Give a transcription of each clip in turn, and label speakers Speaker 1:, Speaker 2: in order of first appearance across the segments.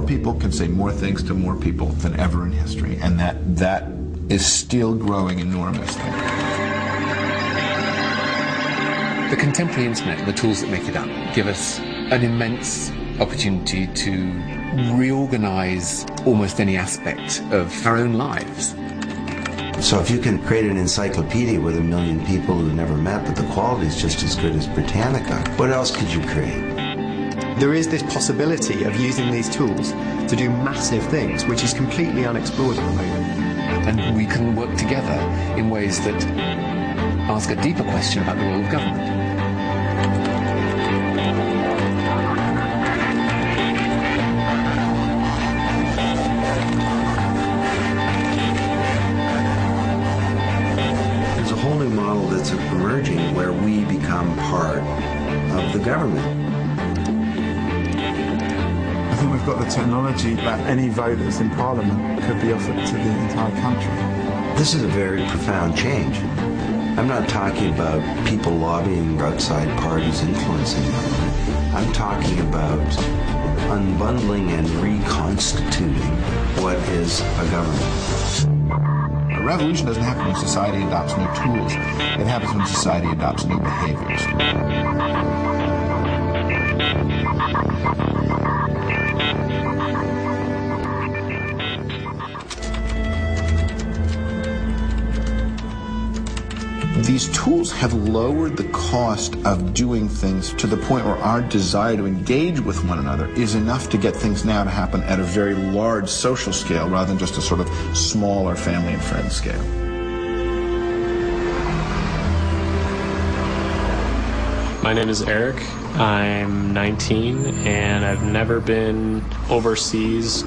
Speaker 1: people can say more things to more people than ever in history, and that is still growing enormously.
Speaker 2: The contemporary internet and the tools that make it up give us an immense opportunity to reorganize almost any aspect of our own lives.
Speaker 3: So if you can create an encyclopedia with 1 million people who never met, but the quality is just as good as Britannica, what else could you create?
Speaker 4: There is this possibility of using these tools to do massive things, which is completely unexplored at the moment.
Speaker 2: And we can work together in ways that ask a deeper question about the role of government.
Speaker 3: That's emerging where we become part of the government.
Speaker 5: I think we've got the technology that any voters in Parliament could be offered to the entire country.
Speaker 3: This is a very profound change. I'm not talking about people lobbying outside parties influencing government. I'm talking about unbundling and reconstituting what is a government.
Speaker 1: A revolution doesn't happen when society adopts new tools. It happens when society adopts new behaviors. These tools have lowered the cost of doing things to the point where our desire to engage with one another is enough to get things now to happen at a very large social scale rather than just a sort of smaller family and friends scale.
Speaker 6: My name is Eric. I'm 19 and I've never been overseas,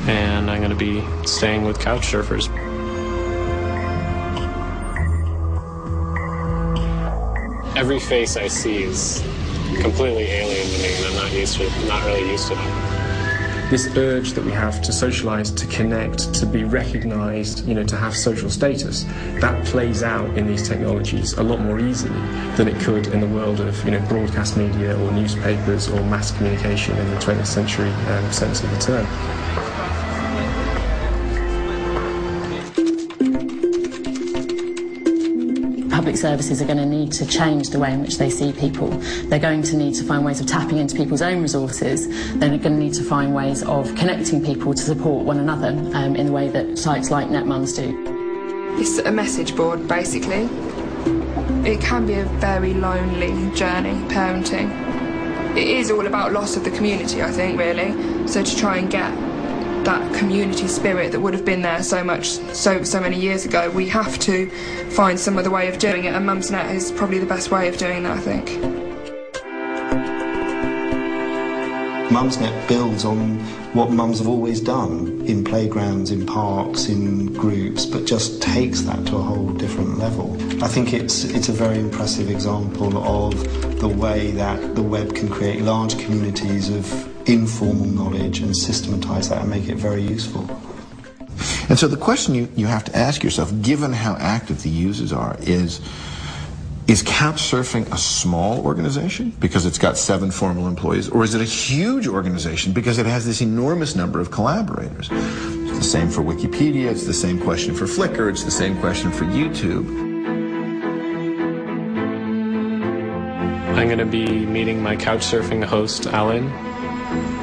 Speaker 6: and I'm going to be staying with couch surfers. Every face I see is completely alien to me, and I'm not really used to that.
Speaker 7: This urge that we have to socialize, to connect, to be recognized, to have social status, that plays out in these technologies a lot more easily than it could in the world of, broadcast media or newspapers or mass communication in the 20th century sense of the term.
Speaker 8: Public services are going to need to change the way in which they see people. They're going to need to find ways of tapping into people's own resources. They're going to need to find ways of connecting people to support one another in the way that sites like NetMums do.
Speaker 9: It's a message board, basically. It can be a very lonely journey, parenting. It is all about loss of the community, I think, really. So to try and get that community spirit that would have been there so many years ago, we have to find some other way of doing it, and Mumsnet is probably the best way of doing that, I think.
Speaker 4: Mumsnet builds on what mums have always done in playgrounds, in parks, in groups, but just takes that to a whole different level. I think it's a very impressive example of the way that the web can create large communities of informal knowledge and systematise that and make it very useful.
Speaker 1: And so the question you have to ask yourself, given how active the users are, is Couchsurfing a small organization because it's got 7 formal employees, or is it a huge organization because it has this enormous number of collaborators? It's the same for Wikipedia, it's the same question for Flickr, it's the same question for YouTube.
Speaker 6: I'm going to be meeting my Couchsurfing host, Alan.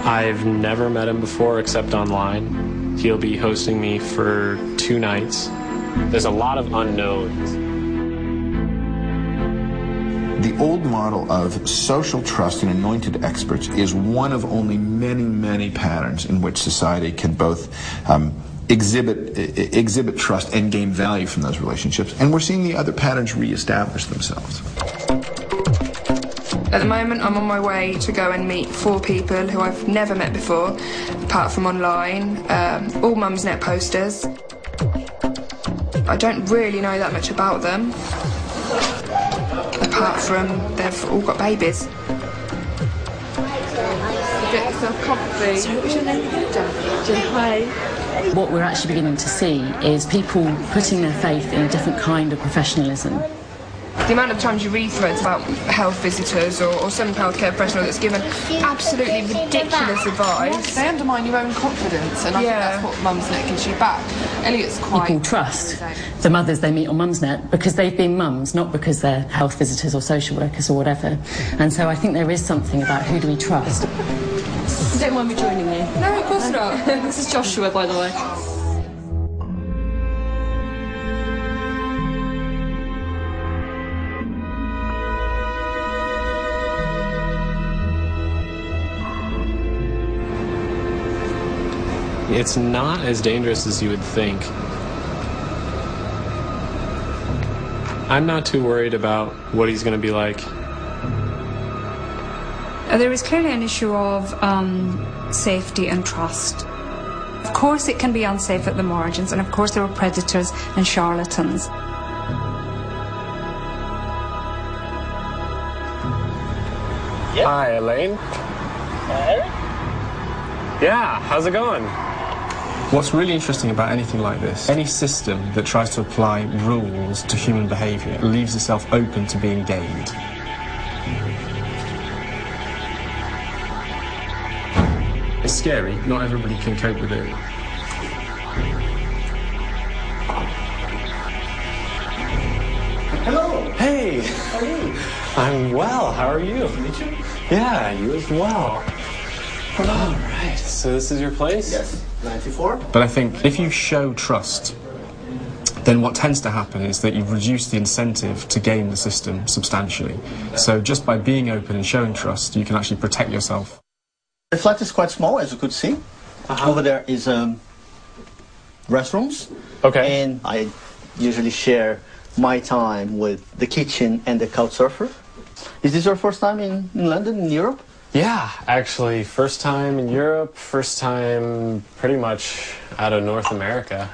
Speaker 6: I've never met him before except online. He'll be hosting me for 2 nights. There's a lot of unknowns.
Speaker 1: The old model of social trust and anointed experts is one of only many, many patterns in which society can both exhibit trust and gain value from those relationships. And we're seeing the other patterns reestablish themselves.
Speaker 9: At the moment, I'm on my way to go and meet 4 people who I've never met before, apart from online, all Mumsnet posters. I don't really know that much about them, apart from they've all got babies. Get yourself coffee. So what's your name again? Jen. Hi.
Speaker 8: What we're actually beginning to see is people putting their faith in a different kind of professionalism.
Speaker 9: The amount of times you read threads about health visitors or some healthcare professional that's given absolutely ridiculous advice.
Speaker 10: They undermine your own confidence, and I think that's what Mumsnet gives you back. Elliot's quite...
Speaker 8: People trust the mothers they meet on Mumsnet because they've been mums, not because they're health visitors or social workers or whatever. And so I think there is something about who do we trust.
Speaker 11: You don't mind me joining you?
Speaker 9: No, of course not.
Speaker 11: This is Joshua, by the way.
Speaker 6: It's not as dangerous as you would think. I'm not too worried about what he's going to be like.
Speaker 12: There is clearly an issue of safety and trust. Of course it can be unsafe at the margins, and of course there are predators and charlatans.
Speaker 6: Yep. Hi, Elaine. Yeah, how's it going?
Speaker 7: What's really interesting about anything like this, any system that tries to apply rules to human behaviour leaves itself open to being gamed. It's scary, not everybody can cope with it.
Speaker 13: Hello!
Speaker 6: Hey!
Speaker 13: How are you?
Speaker 6: I'm well, how are you?
Speaker 13: Nice to meet you.
Speaker 6: Yeah, you as well. All right, so this is your place?
Speaker 13: Yes, 94.
Speaker 7: But I think if you show trust, then what tends to happen is that you reduce the incentive to game the system substantially. So just by being open and showing trust, you can actually protect yourself.
Speaker 13: The flat is quite small, as you could see. Over there is restrooms.
Speaker 6: Okay.
Speaker 13: And I usually share my time with the kitchen and the couch surfer. Is this your first time in London, in Europe?
Speaker 6: Yeah, actually, first time in Europe, first time pretty much out of North America.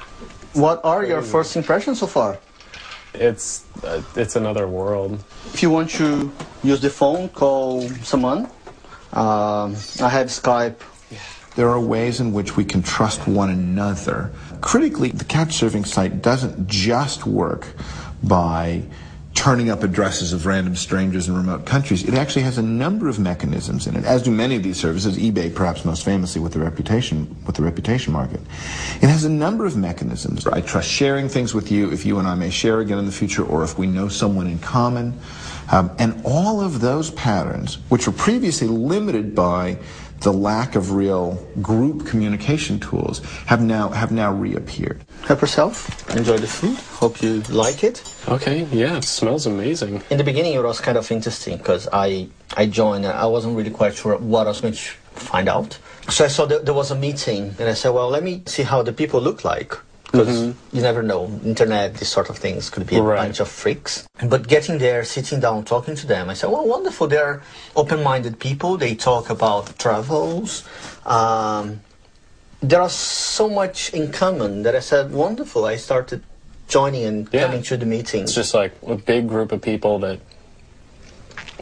Speaker 13: What are your first impressions so far?
Speaker 6: It's another world.
Speaker 13: If you want to use the phone, call someone. I have Skype.
Speaker 1: There are ways in which we can trust one another. Critically, the couchsurfing site doesn't just work by turning up addresses of random strangers in remote countries. It actually has a number of mechanisms in it, as do many of these services, eBay perhaps most famously with the reputation market. It has a number of mechanisms. I trust sharing things with you if you and I may share again in the future, or if we know someone in common. And all of those patterns, which were previously limited by the lack of real group communication tools, have now reappeared.
Speaker 13: Help yourself. Enjoy the food. Hope you like it.
Speaker 6: Okay, yeah, it smells amazing.
Speaker 13: In the beginning, it was kind of interesting because I joined and I wasn't really quite sure what I was going to find out. So I saw there was a meeting and I said, well, let me see how the people look like. Because you never know, internet, these sort of things could be a bunch of freaks. But getting there, sitting down, talking to them, I said, well, wonderful, they're open-minded people, they talk about travels. There are so much in common that I said, wonderful, I started joining and coming to the meeting.
Speaker 6: It's just like a big group of people that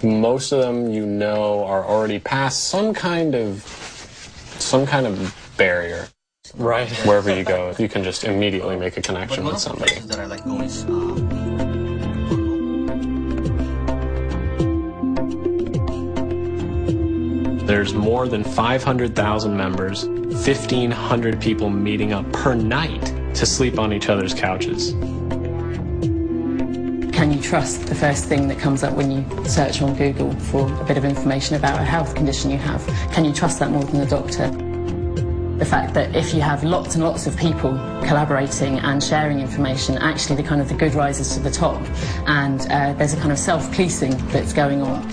Speaker 6: most of them you know are already past some kind of barrier. Right. Wherever you go, you can just immediately make a connection with somebody.
Speaker 13: That I like going
Speaker 6: There's more than 500,000 members, 1,500 people meeting up per night to sleep on each other's couches.
Speaker 8: Can you trust the first thing that comes up when you search on Google for a bit of information about a health condition you have? Can you trust that more than the doctor? The fact that if you have lots and lots of people collaborating and sharing information, actually the good rises to the top, and there's a kind of self-policing that's going on.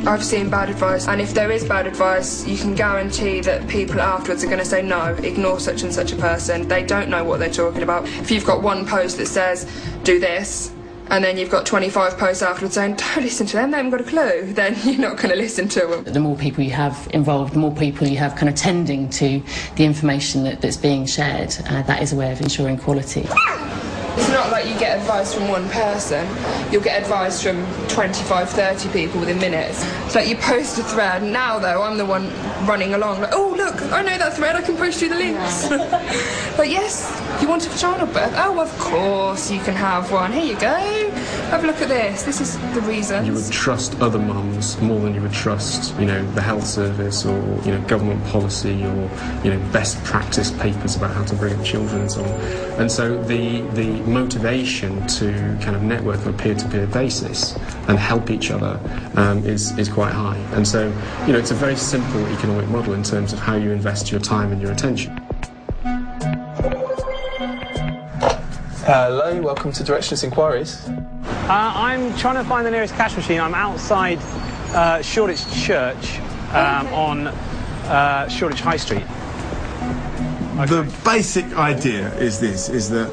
Speaker 9: I've seen bad advice, and if there is bad advice, you can guarantee that people afterwards are going to say no, ignore such and such a person. They don't know what they're talking about. If you've got one post that says, do this, and then you've got 25 posts afterwards saying, don't listen to them, they haven't got a clue, then you're not going to listen to them.
Speaker 8: The more people you have involved, the more people you have kind of tending to the information that's being shared, that is a way of ensuring quality.
Speaker 9: It's not like you get advice from one person, you'll get advice from 25, 30 people within minutes. It's like you post a thread, now though I'm the one running along, like, oh look, I know that thread, I can post you the links. But yes, You want a vaginal birth? Oh, of course you can have one. Here you go. Have a look at this. This is the reason.
Speaker 7: You would trust other mums more than you would trust, you know, the health service or, you know, government policy or, you know, best practice papers about how to bring up children and so on. And so the motivation to kind of network on a peer-to-peer basis and help each other is quite high. And so, you know, it's a very simple economic model in terms of how you invest your time and your attention.
Speaker 14: Hello, welcome to Directionless Inquiries.
Speaker 15: I'm trying to find the nearest cash machine. I'm outside Shoreditch Church on Shoreditch High Street.
Speaker 5: Okay. The basic idea is this, is that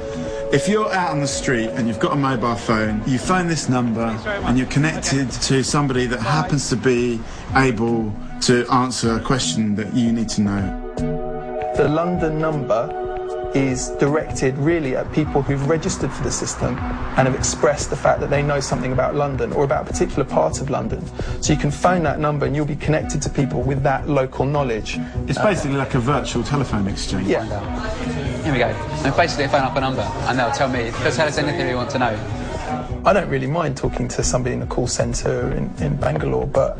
Speaker 5: if you're out on the street and you've got a mobile phone, you phone this number and you're connected to somebody that happens to be able to answer a question that you need to know.
Speaker 14: The London number is directed really at people who've registered for the system and have expressed the fact that they know something about London or about a particular part of London. So you can phone that number and you'll be connected to people with that local knowledge.
Speaker 5: It's basically like a virtual telephone exchange.
Speaker 14: Yeah.
Speaker 16: Here we go. And basically I phone up a number and they'll tell me, they'll tell us anything we want to know.
Speaker 14: I don't really mind talking to somebody in a call centre in Bangalore, but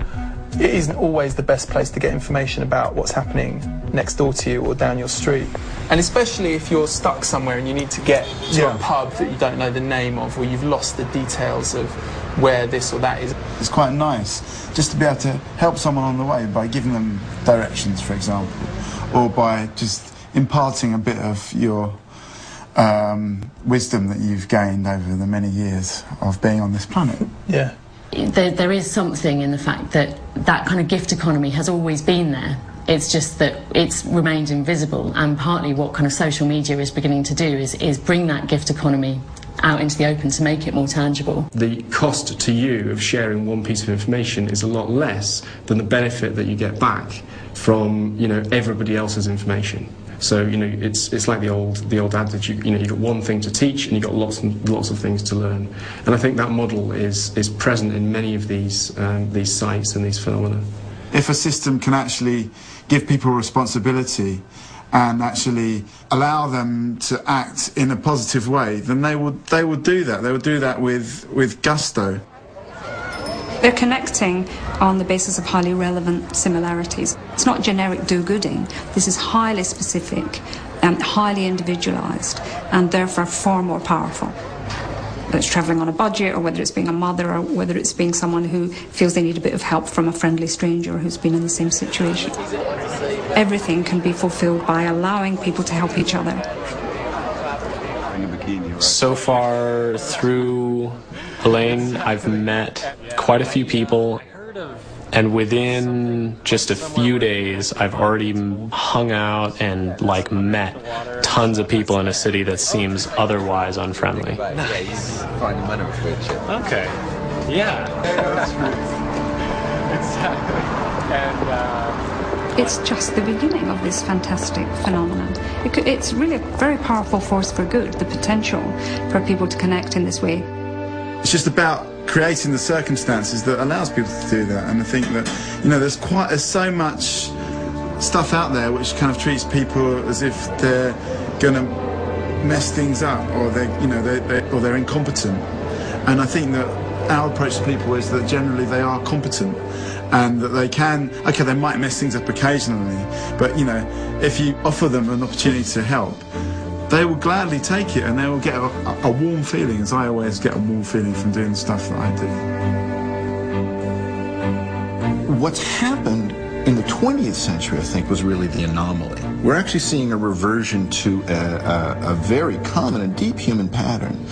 Speaker 14: it isn't always the best place to get information about what's happening next door to you or down your street. And especially if you're stuck somewhere and you need to get to a pub that you don't know the name of, or you've lost the details of where this or that is.
Speaker 5: It's quite nice just to be able to help someone on the way by giving them directions, for example, or by just imparting a bit of your wisdom that you've gained over the many years of being on this planet.
Speaker 14: Yeah.
Speaker 8: There is something in the fact that that kind of gift economy has always been there. It's just that it's remained invisible, and partly what kind of social media is beginning to do is bring that gift economy out into the open to make it more tangible.
Speaker 7: The cost to you of sharing one piece of information is a lot less than the benefit that you get back from, you know, everybody else's information. So, you know, it's like the old adage, you know, you've got one thing to teach and you've got lots and lots of things to learn. And I think that model is present in many of these sites and these phenomena.
Speaker 5: If a system can actually give people responsibility and actually allow them to act in a positive way, then they would do that. They would do that with gusto.
Speaker 12: They're connecting on the basis of highly relevant similarities. It's not generic do-gooding. This is highly specific and highly individualised, and therefore far more powerful. Whether it's travelling on a budget, or whether it's being a mother, or whether it's being someone who feels they need a bit of help from a friendly stranger who's been in the same situation. Everything can be fulfilled by allowing people to help each other.
Speaker 6: So far through Elaine, I've met quite a few people, and within just a few days I've already hung out and met tons of people in a city that seems otherwise unfriendly.
Speaker 17: Nice. Find the manner of which.
Speaker 6: Okay. Yeah. Exactly. And
Speaker 12: it's just the beginning of this fantastic phenomenon. It's really a very powerful force for good, the potential for people to connect in this way.
Speaker 5: It's just about creating the circumstances that allows people to do that. And I think that, you know, there's so much stuff out there which kind of treats people as if they're going to mess things up, or they're incompetent. And I think that our approach to people is that generally they are competent, and that they might mess things up occasionally, but, you know, if you offer them an opportunity to help, they will gladly take it, and they will get a warm feeling, as I always get a warm feeling from doing the stuff that I do.
Speaker 1: What's happened in the 20th century, I think, was really the anomaly. We're actually seeing a reversion to a very common and deep human pattern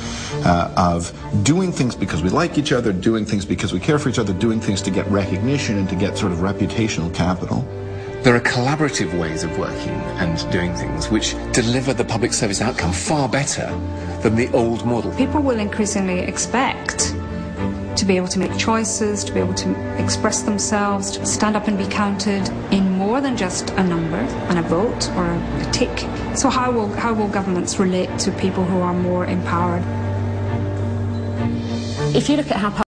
Speaker 1: of doing things because we like each other, doing things because we care for each other, doing things to get recognition and to get sort of reputational capital.
Speaker 2: There are collaborative ways of working and doing things which deliver the public service outcome far better than the old model.
Speaker 12: People will increasingly expect to be able to make choices, to be able to express themselves, to stand up and be counted in more than just a number and a vote or a tick. So how will governments relate to people who are more empowered?
Speaker 8: If you look at how